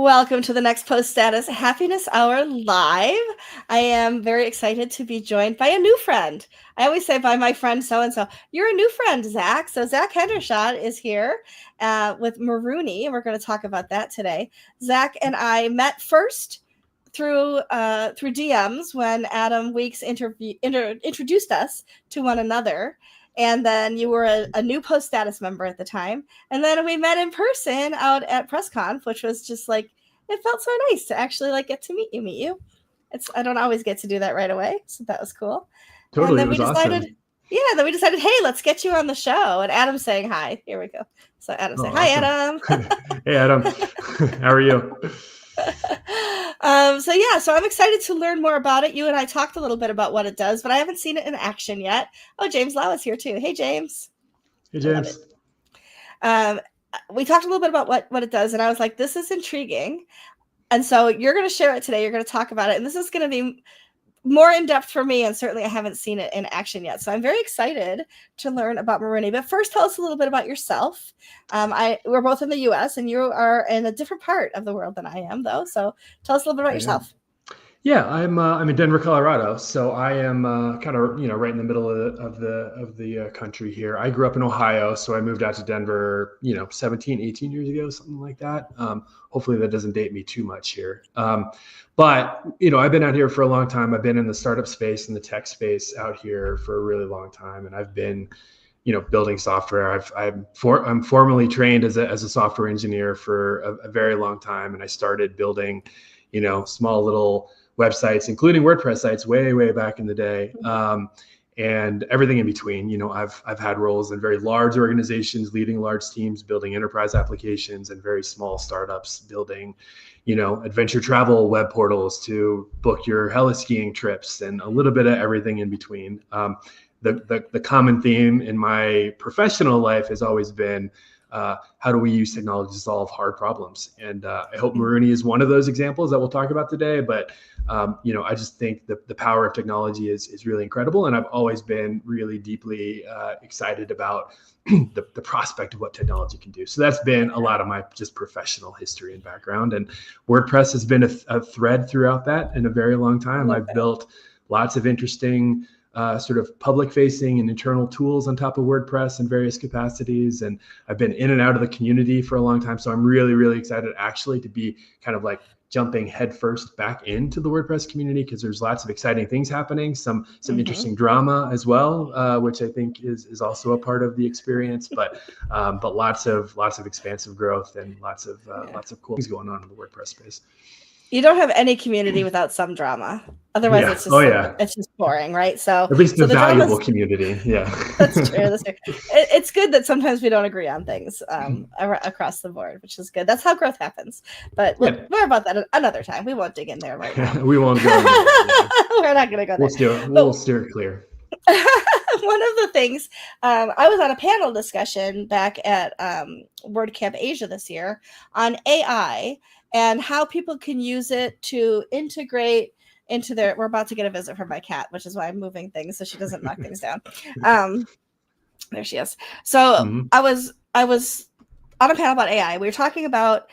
Welcome to the Next Post Status Happiness Hour Live. I am very excited to be joined by a new friend. I always say by my friend so-and-so. You're a new friend, Zach. So Zach Hendershot is here with Miruni, and we're going to talk about that today. Zach and I met first through DMs when Adam Weeks introduced us to one another. And then you were a new Post Status member at the time. And then we met in person out at PressConf, which was just like, it felt so nice to actually like get to meet you. I don't always get to do that right away. So that was cool. Totally. And then awesome. Then we decided, hey, let's get you on the show. And Adam's saying hi. Here we go. So Adam saying, hi, Adam. Hey, Adam. How are you? So I'm excited to learn more about it. You and I talked a little bit about what it does, but I haven't seen it in action yet. Oh, James Lau is here too. Hey, James. Hey, James. We talked a little bit about what it does, and I was like, this is intriguing. And so you're going to share it today. You're going to talk about it, and this is going to be more in depth for me, and certainly I haven't seen it in action yet. So I'm very excited to learn about Miruni. But first, tell us a little bit about yourself. We're both in the U.S., and you are in a different part of the world than I am, though. So tell us a little bit about yourself. Yeah, I'm in Denver, Colorado. So I am kind of right in the middle of the country here. I grew up in Ohio, so I moved out to Denver 17, 18 years ago, something like that. Hopefully that doesn't date me too much here. But I've been out here for a long time. I've been in the startup space and the tech space out here for a really long time, and I've been building software. I'm formally trained as a software engineer for a very long time, and I started building small little websites, including WordPress sites, way back in the day, and everything in between. I've had roles in very large organizations, leading large teams, building enterprise applications, and very small startups, building, adventure travel web portals to book your heli-skiing trips, and a little bit of everything in between. The common theme in my professional life has always been, how do we use technology to solve hard problems? And I hope Miruni is one of those examples that we'll talk about today. But I just think the power of technology is really incredible, and I've always been really deeply excited about the prospect of what technology can do. So that's been a lot of my just professional history and background. And WordPress has been a thread throughout that in a very long time. I've built lots of interesting sort of public-facing and internal tools on top of WordPress in various capacities. And I've been in and out of the community for a long time. So I'm really, really excited actually to be kind of like jumping headfirst back into the WordPress community, because there's lots of exciting things happening, some interesting drama as well, which I think is also a part of the experience. But lots of expansive growth and lots of cool things going on in the WordPress space. You don't have any community without some drama. Otherwise, it's just boring, right? So at least the valuable community. Yeah, that's true. It's good that sometimes we don't agree on things across the board, which is good. That's how growth happens. But more about that another time. We won't dig in there right now. We won't go. We're not going to go there. We'll steer it clear. One of the things, I was on a panel discussion back at WordCamp Asia this year on AI and how people can use it to integrate into their. We're about to get a visit from my cat, which is why I'm moving things so she doesn't knock things down. There she is. So I was on a panel about AI. We were talking about,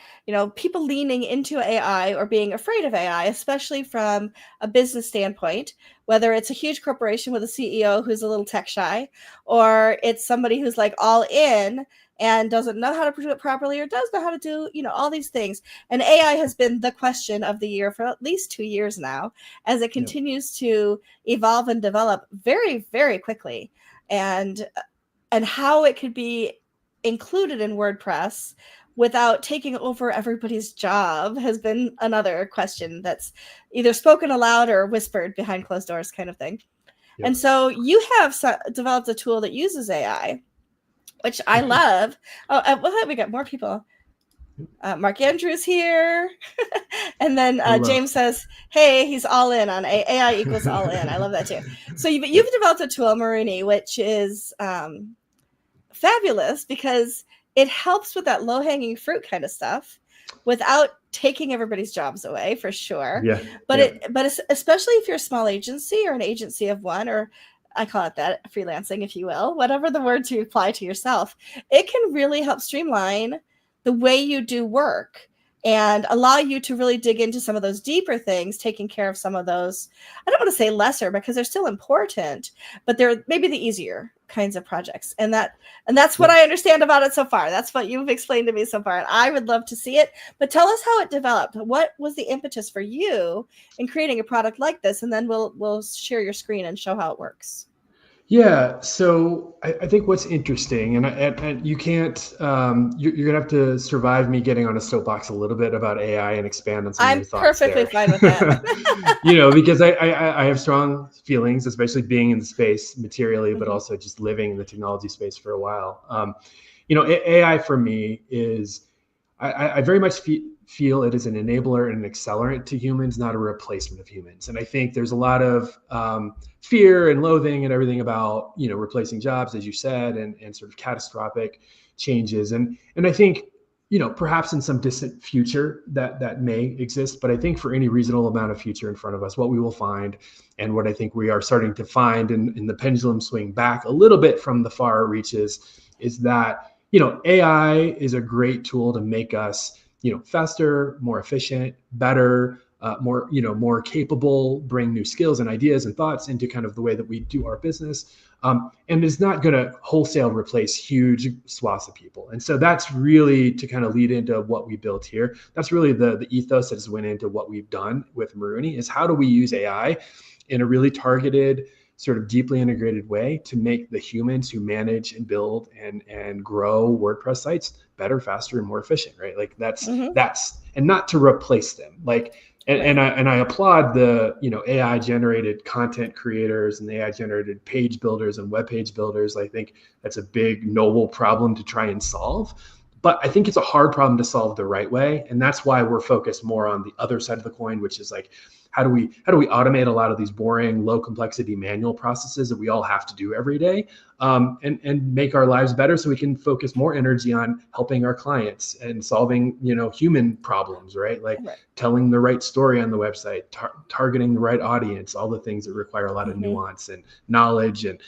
people leaning into AI or being afraid of AI, especially from a business standpoint, whether it's a huge corporation with a CEO who's a little tech shy, or it's somebody who's like all in and doesn't know how to do it properly, or does know how to do, all these things. And AI has been the question of the year for at least 2 years now, as it continues to evolve and develop very, very quickly. And how it could be included in WordPress without taking over everybody's job has been another question that's either spoken aloud or whispered behind closed doors kind of thing. Yep. And so you have developed a tool that uses AI, which I love. Oh, we got more people. Mark Andrews here. And then James says, hey, he's all in on AI equals all in. I love that too. So you've developed a tool, Miruni, which is fabulous because it helps with that low-hanging fruit kind of stuff without taking everybody's jobs away, for sure. Yeah. But especially if you're a small agency or an agency of one, or I call it that, freelancing, if you will, whatever the word to apply to yourself, it can really help streamline the way you do work and allow you to really dig into some of those deeper things, taking care of some of those, I don't want to say lesser because they're still important, but they're maybe the easier kinds of projects. And that's what I understand about it so far. That's what you've explained to me so far. And I would love to see it, but tell us how it developed. What was the impetus for you in creating a product like this? And then we'll share your screen and show how it works. Yeah, so I think what's interesting, and you can't, you're gonna have to survive me getting on a soapbox a little bit about AI and expand on some of your thoughts there. I'm perfectly fine with that. Because I have strong feelings, especially being in the space materially, but also just living in the technology space for a while. AI for me is, I very much feel it is an enabler and an accelerant to humans, not a replacement of humans. And I think there's a lot of fear and loathing and everything about, replacing jobs, as you said, and sort of catastrophic changes. And I think, perhaps in some distant future that may exist, but I think for any reasonable amount of future in front of us, what we will find, and what I think we are starting to find in the pendulum swing back a little bit from the far reaches, is that AI is a great tool to make us, faster, more efficient, better, more capable, bring new skills and ideas and thoughts into kind of the way that we do our business. And it's not going to wholesale replace huge swaths of people. And so that's really, to kind of lead into what we built here, that's really the ethos that has went into what we've done with Miruni, is how do we use AI in a really targeted, sort of deeply integrated way to make the humans who manage and build and grow WordPress sites better, faster, and more efficient, right? Like that's, and not to replace them. Like, and I applaud the, AI generated content creators and the AI generated page builders and web page builders. I think that's a big, noble problem to try and solve. But I think it's a hard problem to solve the right way. And that's why we're focused more on the other side of the coin, which is like, how do we automate a lot of these boring, low complexity manual processes that we all have to do every day, and make our lives better so we can focus more energy on helping our clients and solving, human problems, right? Like telling the right story on the website, targeting the right audience, all the things that require a lot of nuance and knowledge and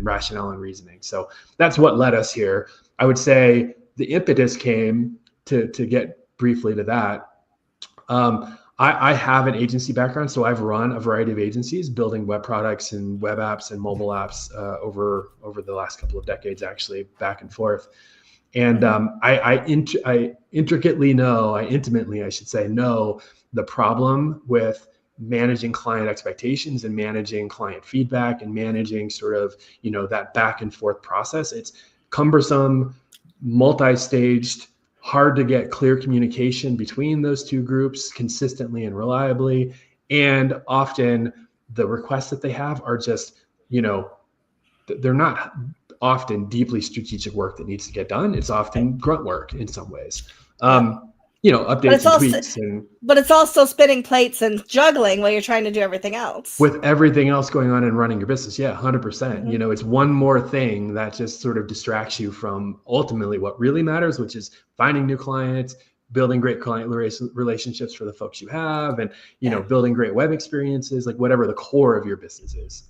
rationale and reasoning. So that's what led us here. I would say the impetus came to get briefly to that. I have an agency background, so I've run a variety of agencies building web products and web apps and mobile apps over the last couple of decades, actually, back and forth. And I intimately know the problem with managing client expectations and managing client feedback and managing sort of, that back and forth process. It's cumbersome, multi-staged, hard to get clear communication between those two groups consistently and reliably. And often the requests that they have are just, they're not often deeply strategic work that needs to get done. It's often grunt work in some ways. Updates and tweaks. But it's also spinning plates and juggling while you're trying to do everything else. With everything else going on and running your business. Yeah, 100%. It's one more thing that just sort of distracts you from ultimately what really matters, which is finding new clients, building great client relationships for the folks you have, and, building great web experiences, like whatever the core of your business is.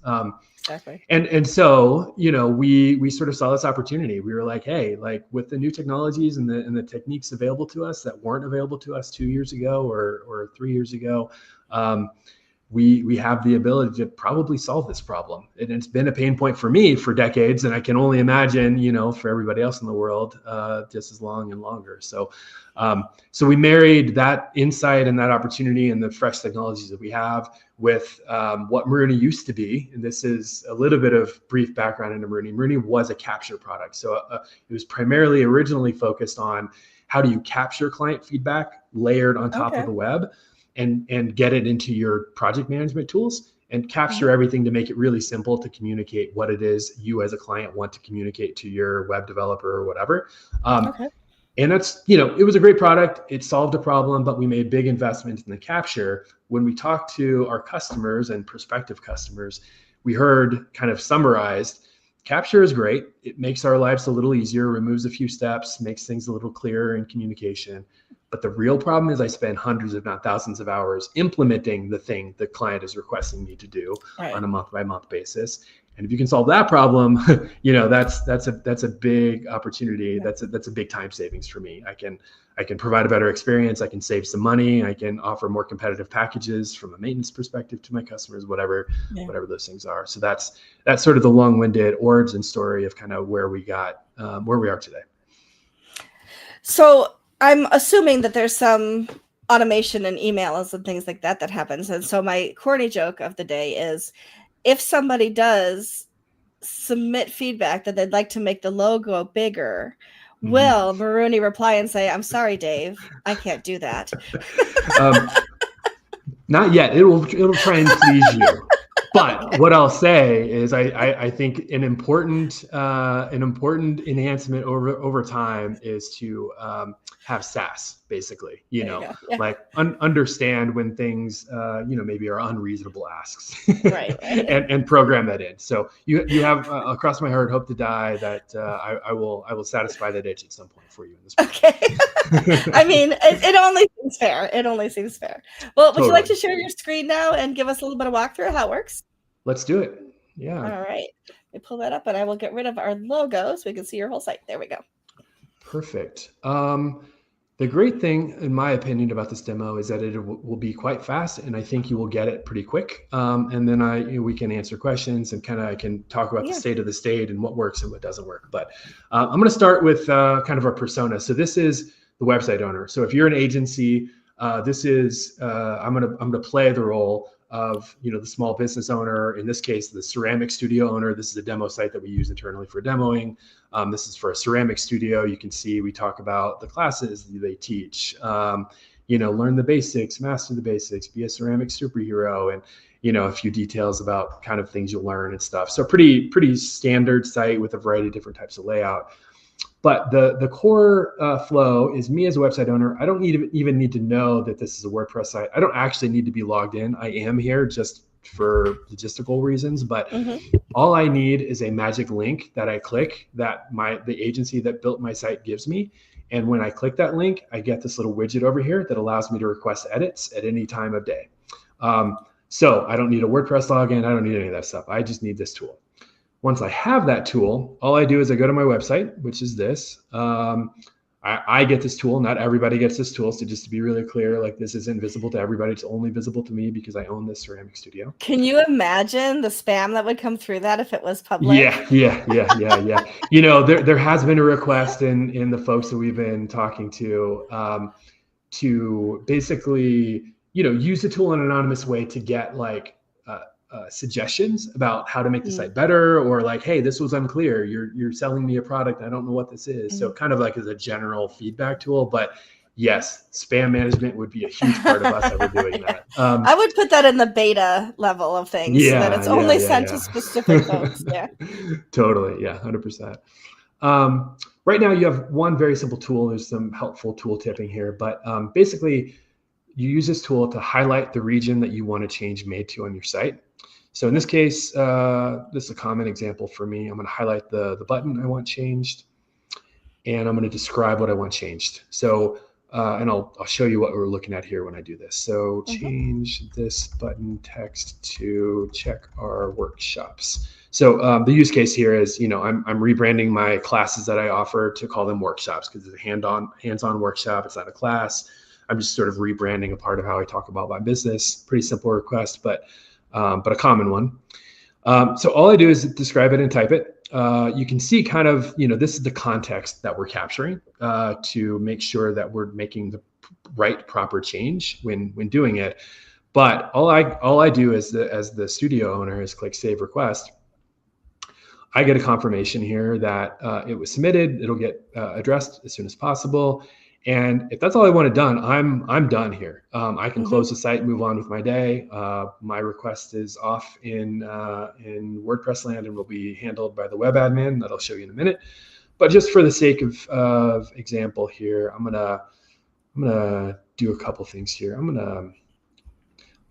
Exactly. And so, we sort of saw this opportunity. We were like, hey, like with the new technologies and the techniques available to us that weren't available to us 2 years ago or 3 years ago, we have the ability to probably solve this problem. And it's been a pain point for me for decades, and I can only imagine, for everybody else in the world, just as long and longer. So we married that insight and that opportunity and the fresh technologies that we have with what Miruni used to be. And this is a little bit of brief background into Miruni. Miruni was a capture product. So it was primarily originally focused on how do you capture client feedback layered on top of the web and get it into your project management tools and capture everything to make it really simple to communicate what it is you as a client want to communicate to your web developer or whatever. And that's, it was a great product. It solved a problem, but we made big investments in the capture. When we talked to our customers and prospective customers, we heard kind of summarized, capture is great. It makes our lives a little easier, removes a few steps, makes things a little clearer in communication. But the real problem is I spend hundreds, if not thousands of hours implementing the thing the client is requesting me to do on a month by month basis. And if you can solve that problem, that's a big opportunity. That's a big time savings for me. I can provide a better experience. I can save some money. I can offer more competitive packages from a maintenance perspective to my customers, whatever those things are. So that's sort of the long-winded origin story of kind of where we are today. So I'm assuming that there's some automation and emails and things like that happens. And so my corny joke of the day is, if somebody does submit feedback that they'd like to make the logo bigger, will Miruni reply and say, "I'm sorry, Dave, I can't do that"? Not yet. It'll try and please you. But what I'll say is, I think an important enhancement over time is to have SaaS, basically. Like understand when things maybe are unreasonable asks, right. and program that in. So you have across my heart, hope to die that I will satisfy that itch at some point for you in this project. Okay. I mean, it only seems fair. It only seems fair. Well, would you like to share your screen now and give us a little bit of walkthrough of how it works? Let's do it. Yeah. All right. Let me pull that up, and I will get rid of our logo so we can see your whole site. There we go. Perfect. The great thing, in my opinion, about this demo is that it will be quite fast, and I think you will get it pretty quick. And then we can answer questions and I can talk about the state of the state and what works and what doesn't work. But I'm going to start with kind of our persona. So this is the website owner. So if you're an agency, this is I'm going to play the role of the small business owner, in this case the ceramic studio owner. This is a demo site that we use internally for demoing. This is for a ceramic studio. You can see we talk about the classes they teach, learn the basics, master the basics, be a ceramic superhero, and a few details about kind of things you'll learn and stuff. So pretty standard site with a variety of different types of layout. But the core flow is me as a website owner. I don't even need to know that this is a WordPress site. I don't actually need to be logged in. I am here just for logistical reasons, but all I need is a magic link that I click that the agency that built my site gives me. And when I click that link, I get this little widget over here that allows me to request edits at any time of day. So I don't need a WordPress login. I don't need any of that stuff. I just need this tool. Once I have that tool, all I do is I go to my website, which is this. I get this tool. Not everybody gets this tool. So just to be really clear, like, this isn't visible to everybody. It's only visible to me because I own this ceramic studio. Can you imagine the spam that would come through that if it was public? Yeah. There has been a request in the folks that we've been talking to basically, use the tool in an anonymous way to get suggestions about how to make the site better, or like, hey, this was unclear. You're selling me a product. I don't know what this is. So kind of like as a general feedback tool. But yes, spam management would be a huge part of us ever doing that. I would put that in the beta level of things, so that it's only sent to specific folks. Yeah. Totally. Yeah. 100%. Right now you have one very simple tool. There's some helpful tool tipping here, but basically you use this tool to highlight the region that you want a change made to on your site. So in this case, this is a common example for me. I'm going to highlight the button I want changed, and I'm going to describe what I want changed. So, and I'll show you what we're looking at here when I do this. So change this button text to check our workshops. So the use case here is, I'm rebranding my classes that I offer to call them workshops, because it's a hands-on workshop. It's not a class. I'm just sort of rebranding a part of how I talk about my business. Pretty simple request, but a common one. So all I do is describe it and type it. You can see kind of, this is the context that we're capturing to make sure that we're making the right, proper change when doing it. But all I do as the studio owner is click Save Request. I get a confirmation here that it was submitted. It'll get addressed as soon as possible. And if that's all I want done, I'm done here. I can close the site, move on with my day. My request is off in WordPress land and will be handled by the web admin that I'll show you in a minute. But just for the sake of example here, I'm gonna do a couple things here. I'm gonna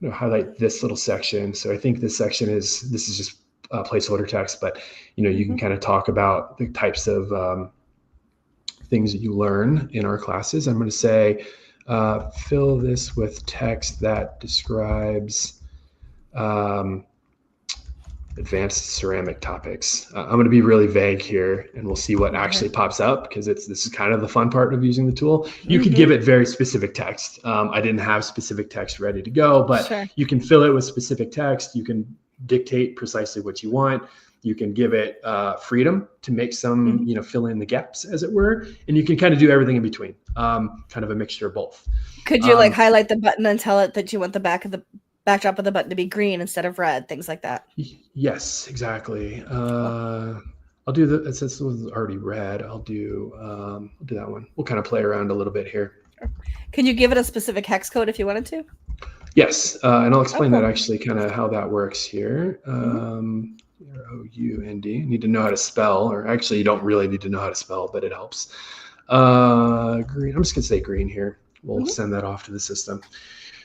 highlight this little section. So I think this section this is just placeholder text, but you can kind of talk about the types of things that you learn in our classes. I'm going to say, fill this with text that describes advanced ceramic topics. I'm going to be really vague here, and we'll see what actually pops up, because this is kind of the fun part of using the tool. You could give it very specific text. I didn't have specific text ready to go, but you can fill it with specific text. You can dictate precisely what you want. You can give it freedom to make some, fill in the gaps, as it were, and you can kind of do everything in between, kind of a mixture of both. Could you like highlight the button and tell it that you want the backdrop of the button to be green instead of red, things like that? Yes, exactly. I'll do since this was already red, I'll do that one. We'll kind of play around a little bit here. Can you give it a specific hex code if you wanted to? Yes, and I'll explain that actually, kind of how that works here. OUND. You need to know how to spell, or actually you don't really need to know how to spell, but it helps. Green. I'm just gonna say green here. We'll send that off to the system.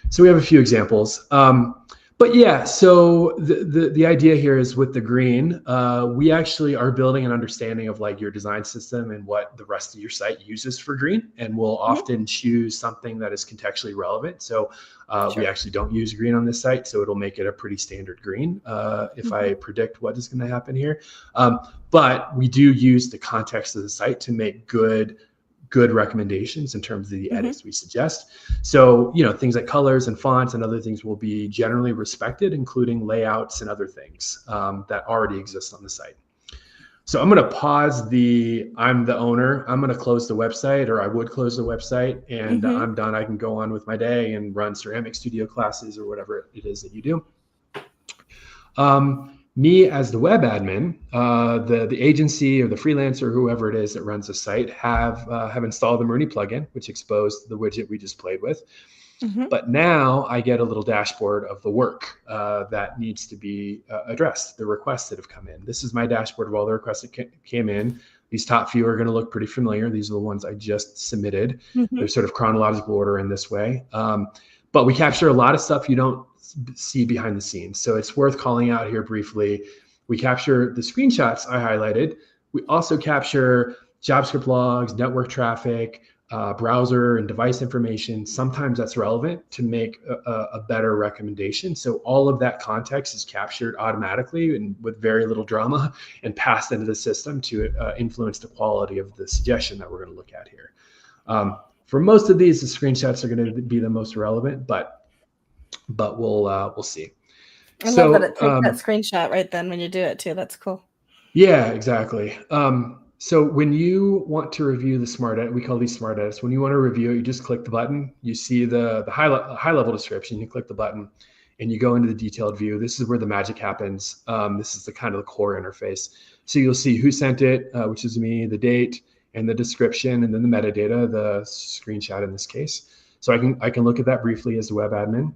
So we have a few examples. But yeah, so the idea here is with the green, we actually are building an understanding of like your design system and what the rest of your site uses for green, and we'll often choose something that is contextually relevant. So we actually don't use green on this site, so it'll make it a pretty standard green if I predict what is going to happen here. But we do use the context of the site to make good recommendations in terms of the edits we suggest. So, things like colors and fonts and other things will be generally respected, including layouts and other things that already exist on the site. So I'm going to pause I'm the owner. I'm going to close the website, or I would close the website, and I'm done. I can go on with my day and run Ceramic Studio classes or whatever it is that you do. Me as the web admin, the agency or the freelancer, whoever it is that runs the site, have installed the Miruni plugin, which exposed the widget we just played with. But now I get a little dashboard of the work that needs to be addressed, the requests that have come in. This is my dashboard of all the requests that came in. These top few are going to look pretty familiar. These are the ones I just submitted. They're sort of chronological order in this way. But we capture a lot of stuff you don't see behind the scenes. So it's worth calling out here briefly. We capture the screenshots I highlighted. We also capture JavaScript logs, network traffic, browser and device information. Sometimes that's relevant to make a better recommendation. So all of that context is captured automatically and with very little drama and passed into the system to influence the quality of the suggestion that we're going to look at here. For most of these, the screenshots are going to be the most relevant, but we'll see. I love that it takes that screenshot right then when you do it too. That's cool. Yeah, exactly. So when you want to review the smart edit, we call these smart edits. When you want to review it, you just click the button. You see the high level description. You click the button, and you go into the detailed view. This is where the magic happens. This is the kind of the core interface. So you'll see who sent it, which is me, the date, and the description, and then the metadata, the screenshot in this case. So I can look at that briefly as the web admin.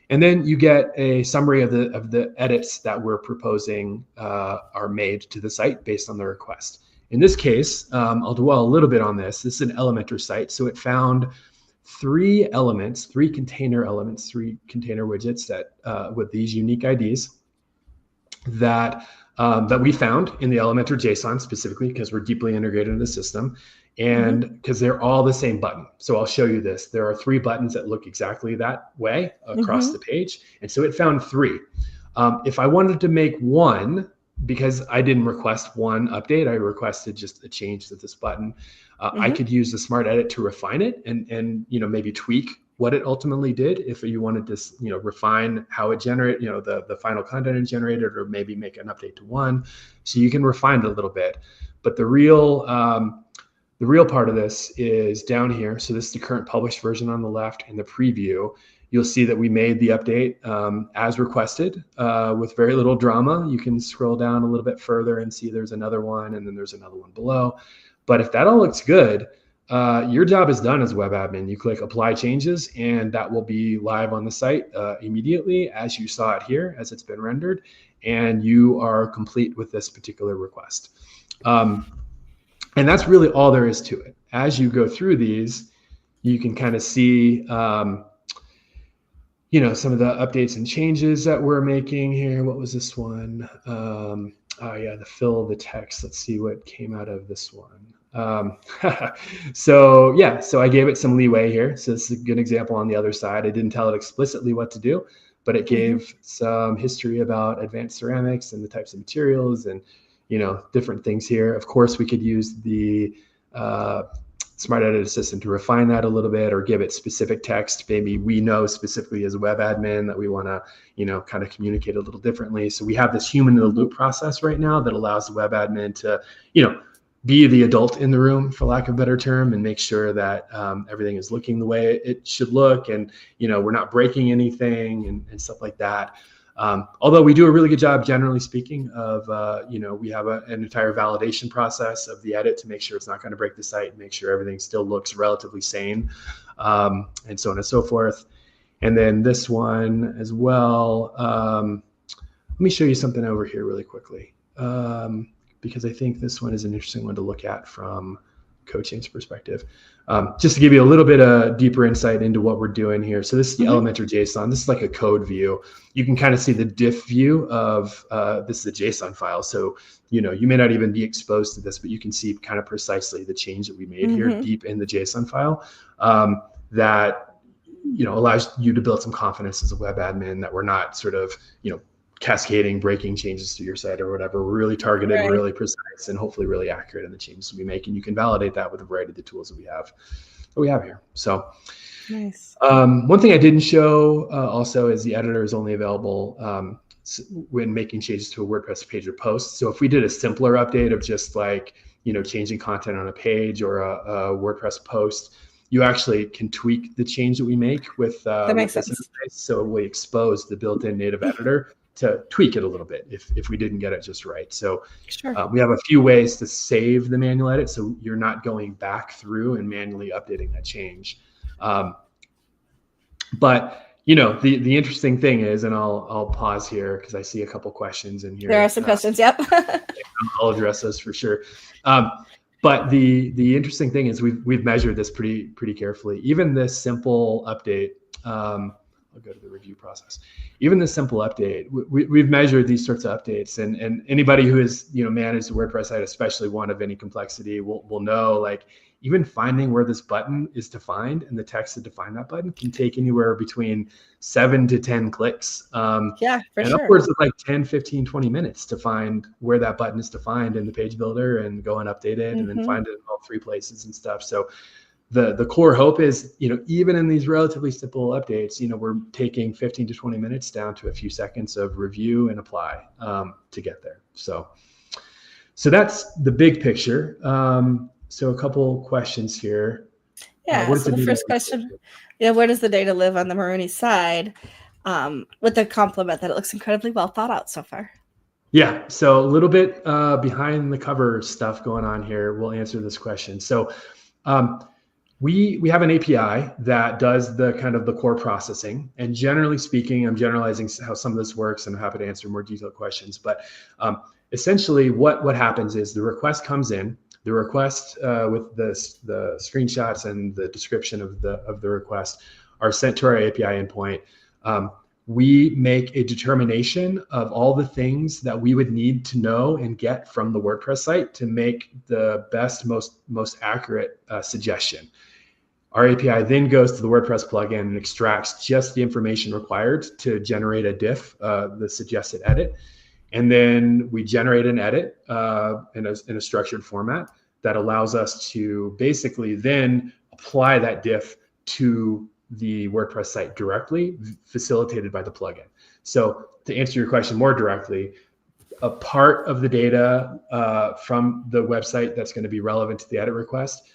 And then you get a summary of the edits that we're proposing are made to the site based on the request. In this case, I'll dwell a little bit on this. This is an Elementor site. So it found three container elements, three container widgets that with these unique IDs that we found in the Elementor JSON specifically because we're deeply integrated in the system, and because they're all the same button. So I'll show you this. There are three buttons that look exactly that way across the page. And so it found three. If I wanted to make one, because I didn't request one update, I requested just a change to this button. I could use the smart edit to refine it and maybe tweak what it ultimately did. If you wanted to refine how it generated, the final content it generated, or maybe make an update to one, so you can refine it a little bit. But the real part of this is down here. So this is the current published version on the left, and the preview. You'll see that we made the update as requested with very little drama. You can scroll down a little bit further and see there's another one, and then there's another one below. But if that all looks good, your job is done as web admin. You click apply changes, and that will be live on the site immediately as you saw it here, as it's been rendered, and you are complete with this particular request. And that's really all there is to it. As you go through these, you can kind of see some of the updates and changes that we're making here. What was this one? The fill of the text. Let's see what came out of this one. So I gave it some leeway here. So this is a good example on the other side. I didn't tell it explicitly what to do, but it gave some history about advanced ceramics and the types of materials and, different things here. Of course, we could use the Smart Edit Assistant to refine that a little bit or give it specific text. Maybe we know specifically as a web admin that we want to, kind of communicate a little differently. So we have this human in the loop process right now that allows the web admin to, be the adult in the room, for lack of a better term, and make sure that everything is looking the way it should look, and we're not breaking anything and stuff like that. Although we do a really good job, generally speaking, of we have an entire validation process of the edit to make sure it's not going to break the site, and make sure everything still looks relatively sane, and so on and so forth. And then this one as well. Let me show you something over here really quickly. Because I think this one is an interesting one to look at from coaching's perspective. Just to give you a little bit of deeper insight into what we're doing here. So this is the Elementor JSON. This is like a code view. You can kind of see the diff view of this is a JSON file. So, you may not even be exposed to this, but you can see kind of precisely the change that we made here deep in the JSON file that, allows you to build some confidence as a web admin that we're not sort of, cascading, breaking changes to your site or whatever. We're really targeted, really precise, and hopefully really accurate in the changes we make. And you can validate that with a variety of the tools that we have here. So nice. One thing I didn't show also is the editor is only available when making changes to a WordPress page or post. So if we did a simpler update of just like, changing content on a page or a WordPress post, you actually can tweak the change that we make with this interface. So we expose the built-in native editor to tweak it a little bit if we didn't get it just right. So we have a few ways to save the manual edit, so you're not going back through and manually updating that change. But the interesting thing is, and I'll pause here because I see a couple questions in here. There are some questions. Yep. I'll address those for sure. But the interesting thing is we've measured this pretty carefully. Even this simple update. I'll go to the review process. Even this simple update, we've measured these sorts of updates, and anybody who has managed a WordPress site, especially one of any complexity, will know, like, even finding where this button is defined and the text to define that button can take anywhere between 7 to 10 clicks. Yeah, for and sure. Upwards of like 10, 15, 20 minutes to find where that button is defined in the page builder and go and update it and then find it in all 3 places and stuff. So the core hope is, even in these relatively simple updates, we're taking 15 to 20 minutes down to a few seconds of review and apply to get there. So that's the big picture. So a couple questions here. Yeah. So the first question, where does the data live on the Miruni side? With the compliment that it looks incredibly well thought out so far. Yeah. So a little bit behind the cover stuff going on here. We'll answer this question. So we have an API that does the kind of the core processing. And generally speaking, I'm generalizing how some of this works, and I'm happy to answer more detailed questions. But essentially what happens is the request comes in. The request with the screenshots and the description of the request are sent to our API endpoint. We make a determination of all the things that we would need to know and get from the WordPress site to make the best, most accurate suggestion. Our API then goes to the WordPress plugin and extracts just the information required to generate a diff, the suggested edit. And then we generate an edit in a structured format that allows us to basically then apply that diff to the WordPress site directly, facilitated by the plugin. So to answer your question more directly, a part of the data from the website that's going to be relevant to the edit request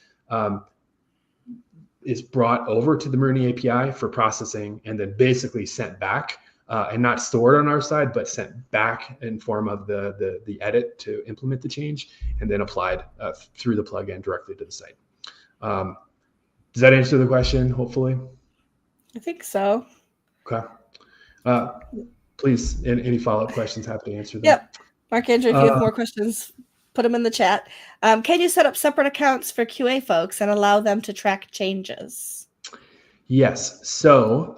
is brought over to the Miruni API for processing and then basically sent back. And not stored on our side, but sent back in form of the edit to implement the change, and then applied through the plugin directly to the site. Does that answer the question, hopefully? I think so. Okay. Please, any follow-up questions, happy to answer them. Yep. Mark Andrew, if you have more questions, put them in the chat. Can you set up separate accounts for QA folks and allow them to track changes? Yes, so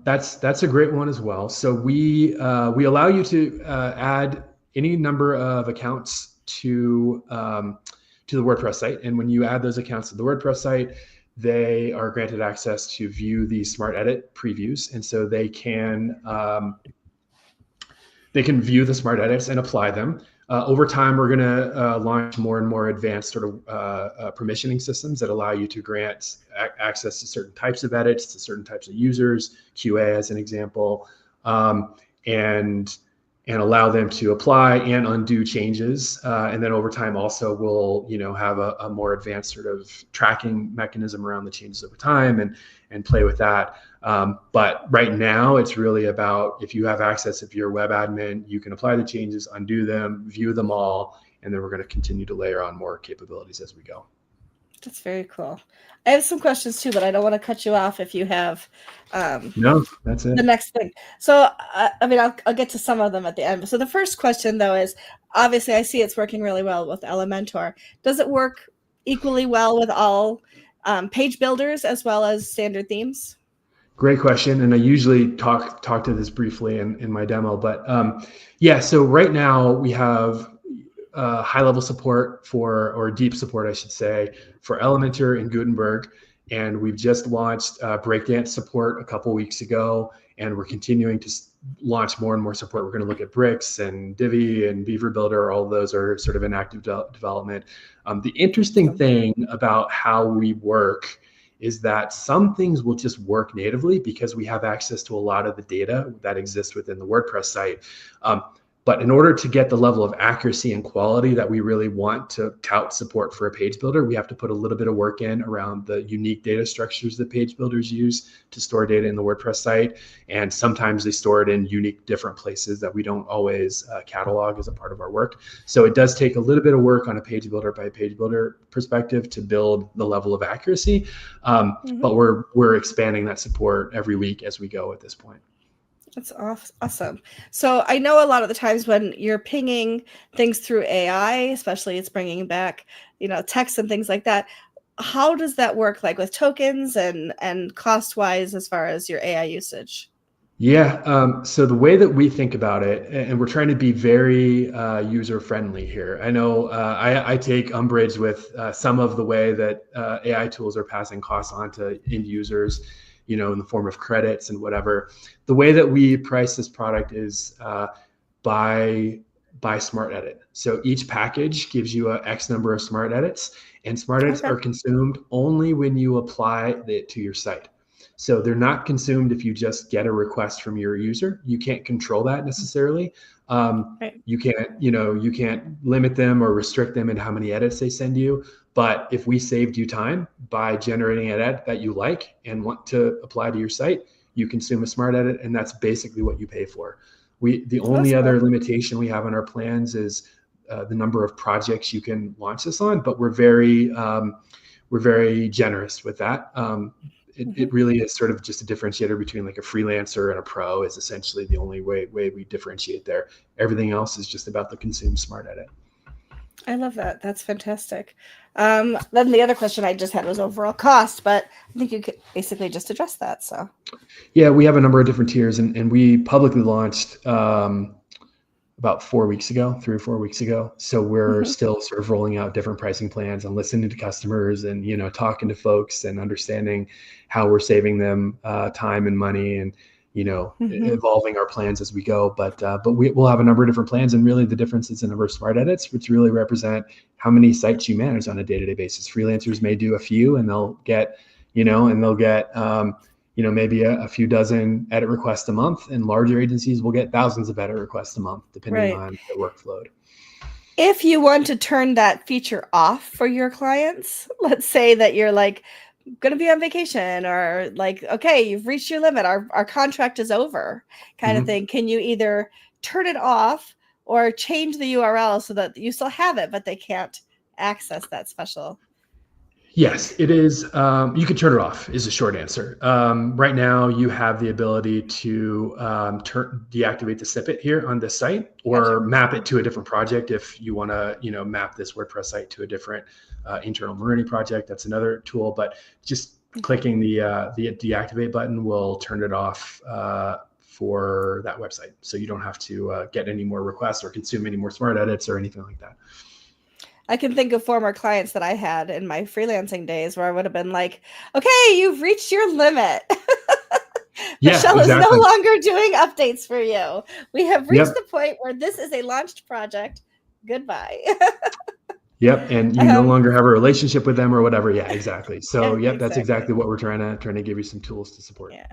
that's a great one as well. So we allow you to add any number of accounts to the WordPress site, and when you add those accounts to the WordPress site, they are granted access to view these smart edit previews. And so they can view the smart edits and apply them. Over time, we're going to launch more and more advanced sort of permissioning systems that allow you to grant access to certain types of edits, to certain types of users, QA as an example, and allow them to apply and undo changes. And then over time also we'll, have a more advanced sort of tracking mechanism around the changes over time and play with that. But right now it's really about, if you have access, if you're a web admin, you can apply the changes, undo them, view them all, and then we're going to continue to layer on more capabilities as we go. That's very cool. I have some questions too, but I don't want to cut you off if you have no, that's it. The next thing. So, I'll get to some of them at the end. So the first question, though, is obviously I see it's working really well with Elementor. Does it work equally well with all page builders as well as standard themes? Great question. And I usually talk to this briefly in my demo, but yeah, so right now we have high-level support or deep support, I should say, for Elementor and Gutenberg. And we've just launched breakdance support a couple weeks ago, and we're continuing to launch more and more support. We're going to look at Bricks and Divi and Beaver Builder. All of those are sort of in active development. The interesting thing about how we work is that some things will just work natively because we have access to a lot of the data that exists within the WordPress site. But in order to get the level of accuracy and quality that we really want to tout support for a page builder, we have to put a little bit of work in around the unique data structures that page builders use to store data in the WordPress site. And sometimes they store it in unique different places that we don't always catalog as a part of our work. So it does take a little bit of work on a page builder by page builder perspective to build the level of accuracy. But we're expanding that support every week as we go at this point. That's awesome. So I know a lot of the times when you're pinging things through AI, especially it's bringing back, text and things like that. How does that work, like with tokens and cost-wise as far as your AI usage? Yeah, so the way that we think about it, and we're trying to be very user-friendly here. I know I take umbrage with some of the way that AI tools are passing costs on to end users, in the form of credits and whatever. The way that we price this product is by smart edit. So each package gives you a X number of smart edits, and smart edits are consumed only when you apply it to your site. So they're not consumed if you just get a request from your user. You can't control that necessarily. You can't limit them or restrict them in how many edits they send you. But if we saved you time by generating an edit that you like and want to apply to your site, you consume a smart edit, and that's basically what you pay for. The only other limitation we have on our plans is the number of projects you can launch this on, but we're very generous with that. It really is sort of just a differentiator between like a freelancer and a pro is essentially the only way we differentiate there. Everything else is just about the consume smart edit. I love that. That's fantastic. Then the other question I just had was overall cost, but I think you could basically just address that. So yeah, we have a number of different tiers, and we publicly launched about 3 or 4 weeks ago. So we're still sort of rolling out different pricing plans and listening to customers and, talking to folks and understanding how we're saving them time and money and, evolving our plans as we go. But we'll have a number of different plans, and really the difference is the number of smart edits, which really represent how many sites you manage on a day-to-day basis. Freelancers may do a few, and they'll get, maybe a few dozen edit requests a month, and larger agencies will get thousands of edit requests a month, depending on their workload. If you want to turn that feature off for your clients, let's say that you're like going to be on vacation, or like, okay, you've reached your limit, our contract is over kind of thing. Can you either turn it off or change the URL so that you still have it, but they can't access that special? Yes, it is. You can turn it off is a short answer. Right now you have the ability to deactivate the snippet here on this site, or map it to a different project. If you want to, map this WordPress site to a different internal Miruni project, that's another tool. But just clicking the deactivate button will turn it off for that website. So you don't have to get any more requests or consume any more smart edits or anything like that. I can think of former clients that I had in my freelancing days where I would have been like, okay, you've reached your limit. Yeah, Michelle is no exactly. longer doing updates for you. We have reached Yep. the point where this is a launched project. Goodbye. Yep. And you no um, longer have a relationship with them or whatever. Yeah, exactly. So, yeah, yep, that's exactly. exactly what we're trying to give you some tools to support. Yeah.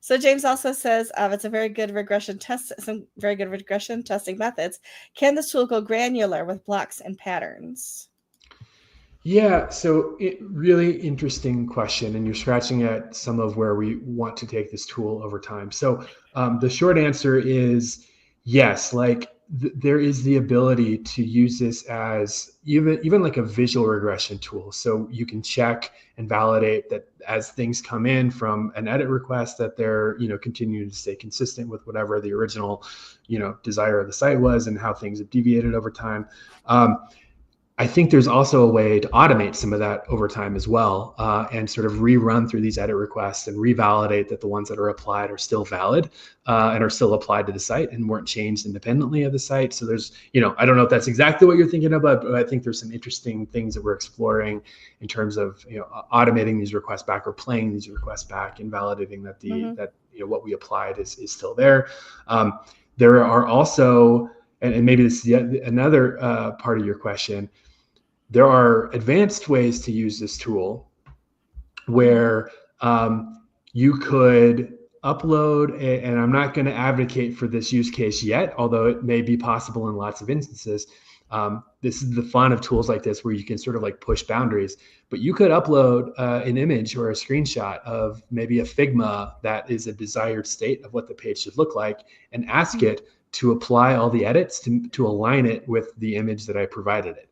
So James also says it's a very good regression test, some very good regression testing methods. Can this tool go granular with blocks and patterns? Yeah, so really interesting question, and you're scratching at some of where we want to take this tool over time. So the short answer is yes. Like there is the ability to use this as even like a visual regression tool. So you can check and validate that as things come in from an edit request, that they're continuing to stay consistent with whatever the original desire of the site was and how things have deviated over time. I think there's also a way to automate some of that over time as well, and sort of rerun through these edit requests and revalidate that the ones that are applied are still valid and are still applied to the site and weren't changed independently of the site. So there's, I don't know if that's exactly what you're thinking about, but I think there's some interesting things that we're exploring in terms of automating these requests back or playing these requests back and validating that that what we applied is still there. There are also, and maybe this is another part of your question. There are advanced ways to use this tool where you could upload, and I'm not going to advocate for this use case yet, although it may be possible in lots of instances. This is the fun of tools like this where you can sort of like push boundaries, but you could upload an image or a screenshot of maybe a Figma that is a desired state of what the page should look like and ask it to apply all the edits to align it with the image that I provided it.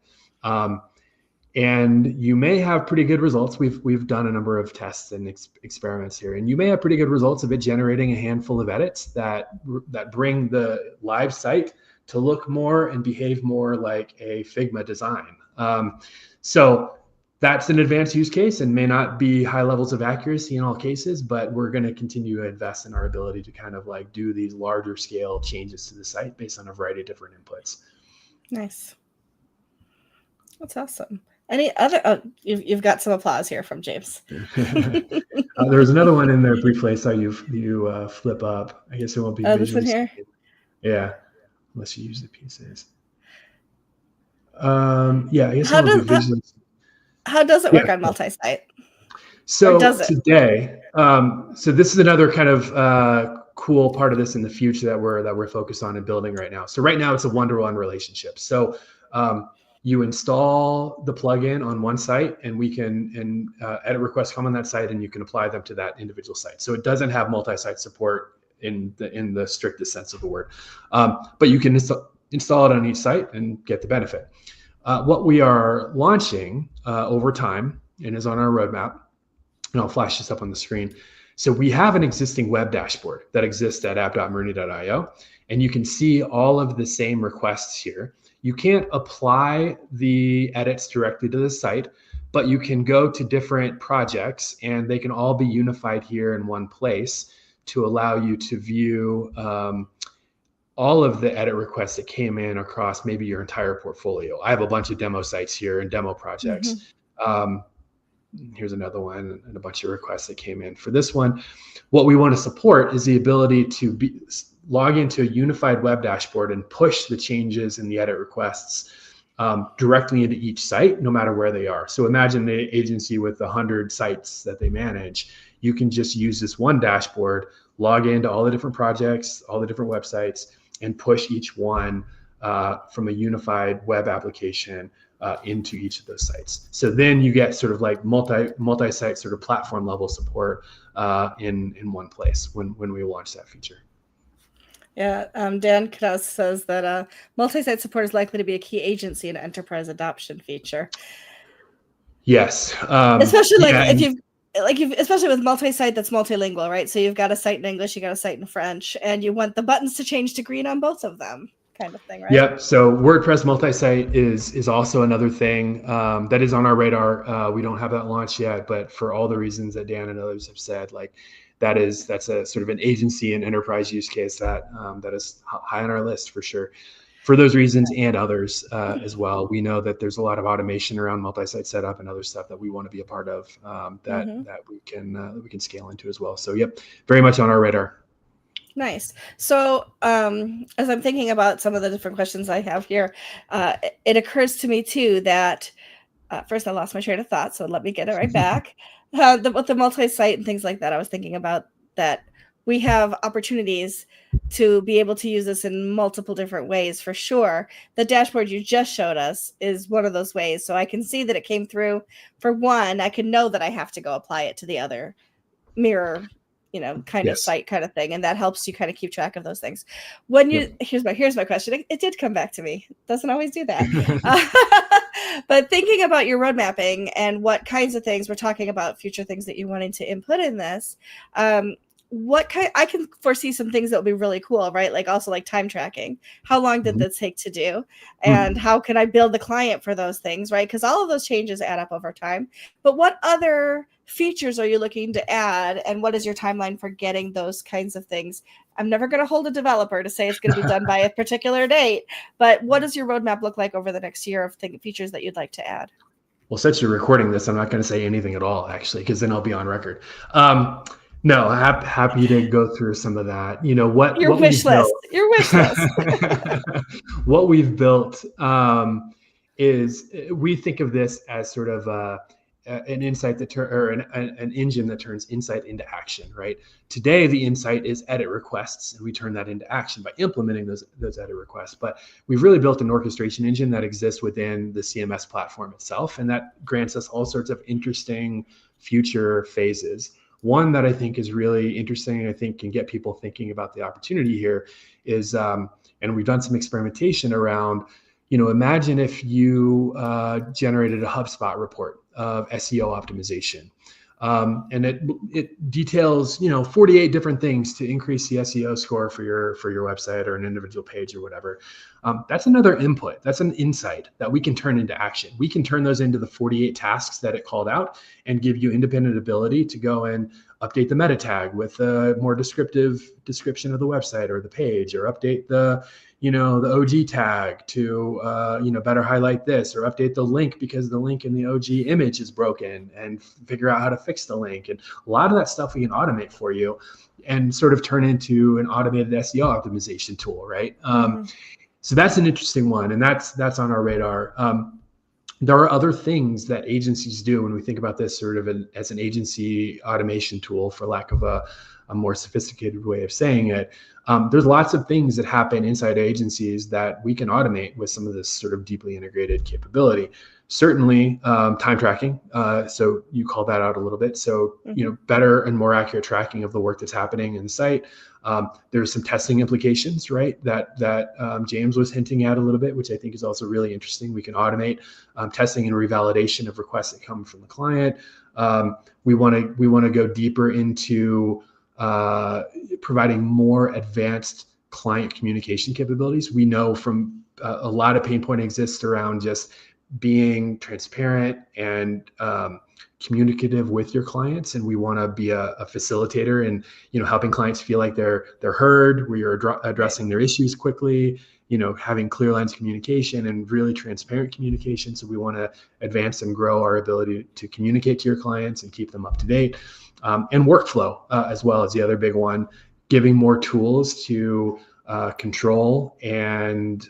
And you may have pretty good results. We've done a number of tests and experiments here, and you may have pretty good results of it generating a handful of edits that bring the live site to look more and behave more like a Figma design. So that's an advanced use case and may not be high levels of accuracy in all cases, but we're going to continue to invest in our ability to kind of like do these larger scale changes to the site based on a variety of different inputs. Nice. That's awesome. Any other? You've got some applause here from James. There was another one in there briefly. I saw you flip up. I guess it won't be visually. This one here. Yeah, unless you use the pieces. Yeah, I guess How it won't be visually. How does it work on multi-site? So today, so this is another kind of cool part of this in the future that we're focused on and building right now. So right now it's a one-to-one relationship. So you install the plugin on one site, and we can edit requests come on that site, and you can apply them to that individual site. So it doesn't have multi-site support in the strictest sense of the word, but you can install it on each site and get the benefit. What we are launching over time and is on our roadmap, and I'll flash this up on the screen. So we have an existing web dashboard that exists at app.miruni.io, and you can see all of the same requests here. You can't apply the edits directly to the site, but you can go to different projects and they can all be unified here in one place to allow you to view all of the edit requests that came in across maybe your entire portfolio. I have a bunch of demo sites here and demo projects. Here's another one and a bunch of requests that came in for this one. What we want to support is the ability to log into a unified web dashboard and push the changes in the edit requests directly into each site, no matter where they are. So imagine the agency with 100 sites that they manage. You can just use this one dashboard, log into all the different projects, all the different websites, and push each one from a unified web application into each of those sites. So then you get sort of like multi-site sort of platform level support in one place when we launch that feature. Yeah, Dan Knaus says that multi-site support is likely to be a key agency in an enterprise adoption feature. Yes, especially especially with multi-site that's multilingual, right? So you've got a site in English, you got a site in French, and you want the buttons to change to green on both of them, kind of thing, right? Yep. So WordPress multi-site is also another thing that is on our radar. We don't have that launched yet, but for all the reasons that Dan and others have said, like that's a sort of an agency and enterprise use case that is high on our list for sure. for those reasons and others as well, we know that there's a lot of automation around multi-site setup and other stuff that we want to be a part of that we can scale into as well. So yep, very much on our radar. Nice. So as I'm thinking about some of the different questions I have here, it occurs to me too that first I lost my train of thought, so let me get it right back. With the multi-site and things like that, I was thinking about that we have opportunities to be able to use this in multiple different ways for sure. The dashboard you just showed us is one of those ways. So I can see that it came through for one. I can know that I have to go apply it to the other mirror, kind of site kind of thing. And that helps you kind of keep track of those things. When you, here's my question. It did come back to me. It doesn't always do that. But thinking about your road mapping and what kinds of things we're talking about, future things that you're wanting to input in this, I can foresee some things that will be really cool, right? Like also like time tracking. How long did this take to do? And how can I build the client for those things, right? Because all of those changes add up over time. But what other features are you looking to add? And what is your timeline for getting those kinds of things? I'm never going to hold a developer to say it's going to be done by a particular date, but what does your roadmap look like over the next year of features that you'd like to add? Well, since you're recording this, I'm not going to say anything at all, actually, because then I'll be on record. No, happy to go through some of that. Your wish list. Your wish list. What we've built is we think of this as sort of an insight an engine that turns insight into action, right? Today, the insight is edit requests, and we turn that into action by implementing those edit requests. But we've really built an orchestration engine that exists within the CMS platform itself, and that grants us all sorts of interesting future phases. One that I think is really interesting and I think can get people thinking about the opportunity here is, and we've done some experimentation around, imagine if you generated a HubSpot report of SEO optimization. And it details, 48 different things to increase the SEO score for your website or an individual page or whatever. That's another input. That's an insight that we can turn into action. We can turn those into the 48 tasks that it called out and give you independent ability to go and update the meta tag with a more descriptive description of the website or the page, or update the OG tag to, better highlight this, or update the link because the link in the OG image is broken, and figure out how to fix the link. And a lot of that stuff we can automate for you and sort of turn into an automated SEO optimization tool, right? So that's an interesting one, and that's on our radar. There are other things that agencies do when we think about this sort of as an agency automation tool, for lack of a more sophisticated way of saying it. There's lots of things that happen inside agencies that we can automate with some of this sort of deeply integrated capability. Certainly time tracking. So you call that out a little bit. So, better and more accurate tracking of the work that's happening in the site. There's some testing implications, right? That James was hinting at a little bit, which I think is also really interesting. We can automate testing and revalidation of requests that come from the client. We want to go deeper into providing more advanced client communication capabilities. We know from a lot of pain point exists around just being transparent and communicative with your clients, and we want to be a facilitator and helping clients feel like they're heard. We are addressing their issues quickly, having clear lines of communication and really transparent communication. So we want to advance and grow our ability to communicate to your clients and keep them up to date. And workflow as well as the other big one, giving more tools to control and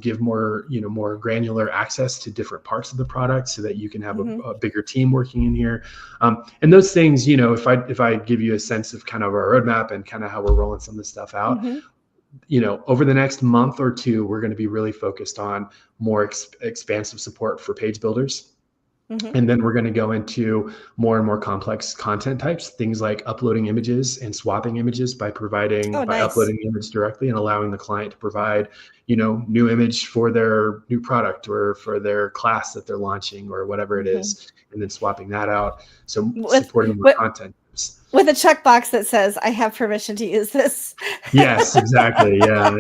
give more granular access to different parts of the product, so that you can have a bigger team working in here. And those things, if I give you a sense of kind of our roadmap and kind of how we're rolling some of this stuff out, over the next month or two, we're going to be really focused on more expansive support for page builders. And then we're going to go into more and more complex content types, things like uploading images and swapping images by uploading the image directly and allowing the client to provide, new image for their new product or for their class that they're launching or whatever it is, and then swapping that out. So supporting more content. With a checkbox that says, I have permission to use this. Yes, exactly. Yeah.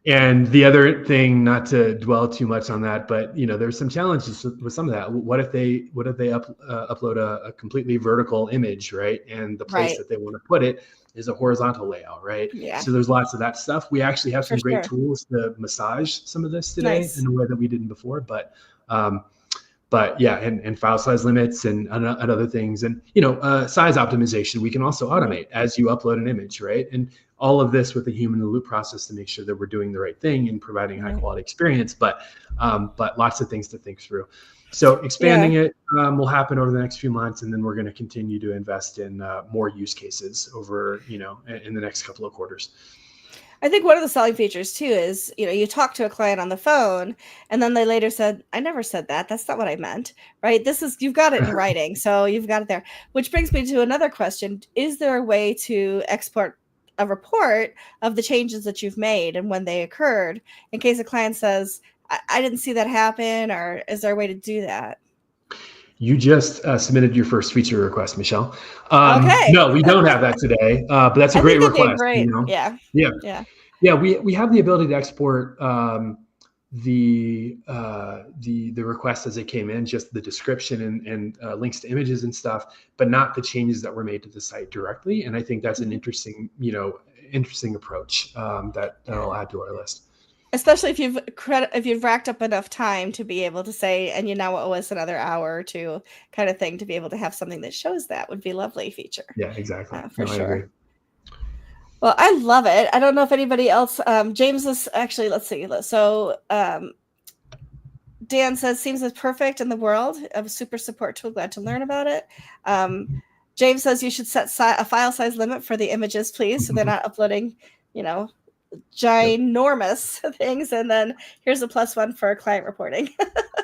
And the other thing, not to dwell too much on that, but there's some challenges with some of that. What if they upload a completely vertical image, right? And the place Right. that they want to put it is a horizontal layout, right? Yeah. So there's lots of that stuff. We actually have For some great sure. tools to massage some of this today Nice. in a way that we didn't before, but yeah, and file size limits and other things, and size optimization we can also automate as you upload an image, right? And all of this with a human in the loop process to make sure that we're doing the right thing and providing high quality experience. But lots of things to think through. So expanding it will happen over the next few months, and then we're going to continue to invest in more use cases over in the next couple of quarters. I think one of the selling features too is, you talk to a client on the phone and then they later said, I never said that. That's not what I meant, right? You've got it in writing. So you've got it there, which brings me to another question. Is there a way to export a report of the changes that you've made and when they occurred in case a client says, I didn't see that happen, or is there a way to do that? You just submitted your first feature request, Michelle. Okay. No, we don't have that today, but that's a great request. Great. Yeah. We have the ability to export the request as it came in, just the description and links to images and stuff, but not the changes that were made to the site directly. And I think that's an interesting approach that I'll add to our list. Especially if you've racked up enough time to be able to say, and you now owe us another hour or two, kind of thing, to be able to have something that shows that would be a lovely feature. Yeah, exactly. For sure. Well, I love it. I don't know if anybody else. James is actually. Let's see. So Dan says seems as perfect in the world. A super support tool. Glad to learn about it. James says you should set a file size limit for the images, please, so they're not uploading, ginormous things. And then here's a +1 for client reporting.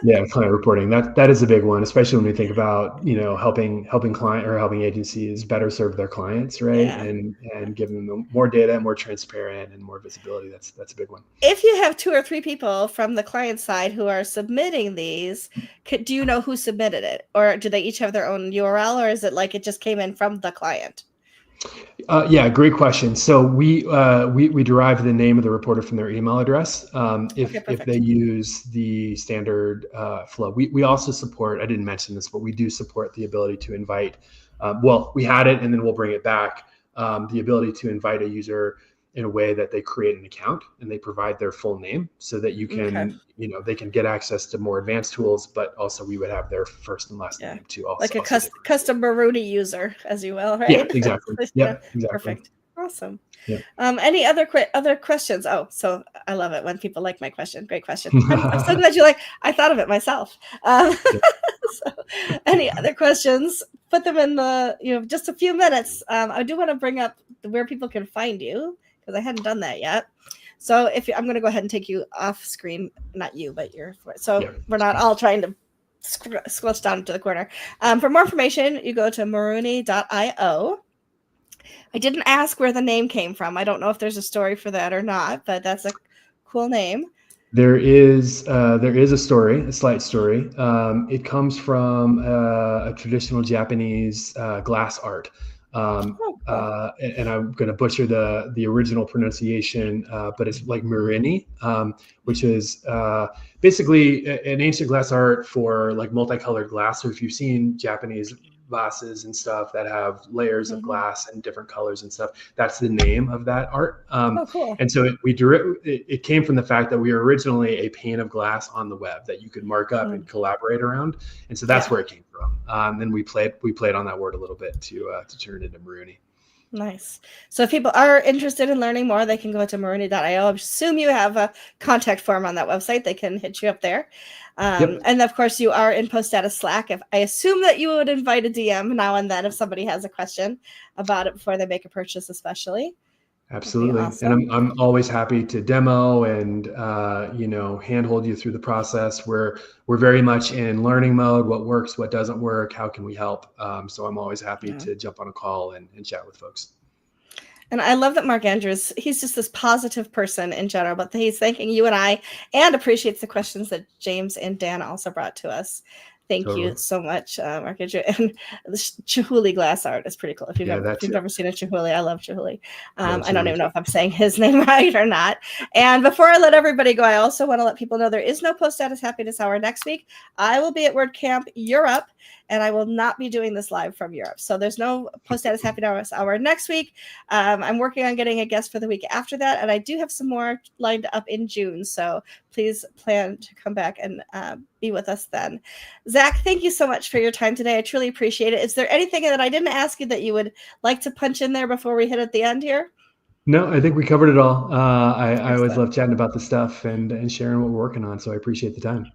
Yeah, client reporting. That is a big one, especially when we think about helping client or helping agencies better serve their clients, right? Yeah. And giving them more data, more transparent, and more visibility. That's a big one. If you have 2 or 3 people from the client side who are submitting these, do you know who submitted it, or do they each have their own URL, or is it like it just came in from the client? Yeah, great question. So we derive the name of the reporter from their email address. If they use the standard flow, we also support. I didn't mention this, but we do support the ability to invite. We had it, and then we'll bring it back. The ability to invite a user in a way that they create an account and they provide their full name, so that you can, they can get access to more advanced tools, but also we would have their first and last name too. Also, like a custom Miruni user, as you will, right? Yeah, exactly. Yeah, exactly. Perfect. Awesome. Yeah. Any other questions? Oh, so I love it when people like my question. Great question. I'm so glad you like. I thought of it myself. So, any other questions? Put them in the just a few minutes. I do want to bring up where people can find you, because I hadn't done that yet. So I'm going to go ahead and take you off screen, not you, but we're not all trying to squelch down to the corner. For more information, you go to Miruni.io. I didn't ask where the name came from. I don't know if there's a story for that or not, but that's a cool name. There is a story, a slight story. It comes from a traditional Japanese glass art. And I'm going to butcher the original pronunciation, but it's like Miruni, which is basically an ancient glass art for like multicolored glass. So if you've seen Japanese vases and stuff that have layers of glass and different colors and stuff, that's the name of that art. Cool. And so it came from the fact that we were originally a pane of glass on the web that you could mark up and collaborate around. And so that's where it came from. Then we played on that word a little bit to turn it into Miruni. Nice. So if people are interested in learning more, they can go to Miruni.io. I assume you have a contact form on that website. They can hit you up there. And of course, you are in Post Status Slack. I assume that you would invite a DM now and then if somebody has a question about it before they make a purchase, especially. Absolutely. Awesome. And I'm always happy to demo and, handhold you through the process. We're very much in learning mode. What works, what doesn't work, how can we help? So I'm always happy to jump on a call and chat with folks. And I love that Mark Andrews, he's just this positive person in general, but he's thanking you and I, and appreciates the questions that James and Dan also brought to us. Thank you so much, Mark. And the Chihuly glass art is pretty cool. If you've never seen a Chihuly, I love Chihuly. I don't even know if I'm saying his name right or not. And before I let everybody go, I also want to let people know there is no Post Status Happiness Hour next week. I will be at WordCamp Europe, and I will not be doing this live from Europe. So there's no Post Status Happiness Hour next week. I'm working on getting a guest for the week after that, and I do have some more lined up in June. So please plan to come back and be with us then. Zach, thank you so much for your time today. I truly appreciate it. Is there anything that I didn't ask you that you would like to punch in there before we hit at the end here? No, I think we covered it all. I always love chatting about the stuff and sharing what we're working on. So I appreciate the time.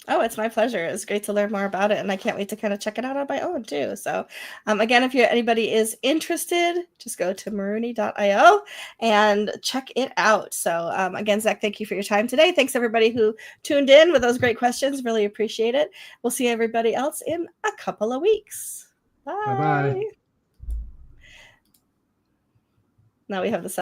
Oh, it's my pleasure. It's great to learn more about it, and I can't wait to kind of check it out on my own too. So again, if anybody is interested, just go to miruni.io and check it out. So again, Zach, thank you for your time today. Thanks everybody who tuned in with those great questions. Really appreciate it. We'll see everybody else in a couple of weeks. Bye. Bye-bye. Now we have the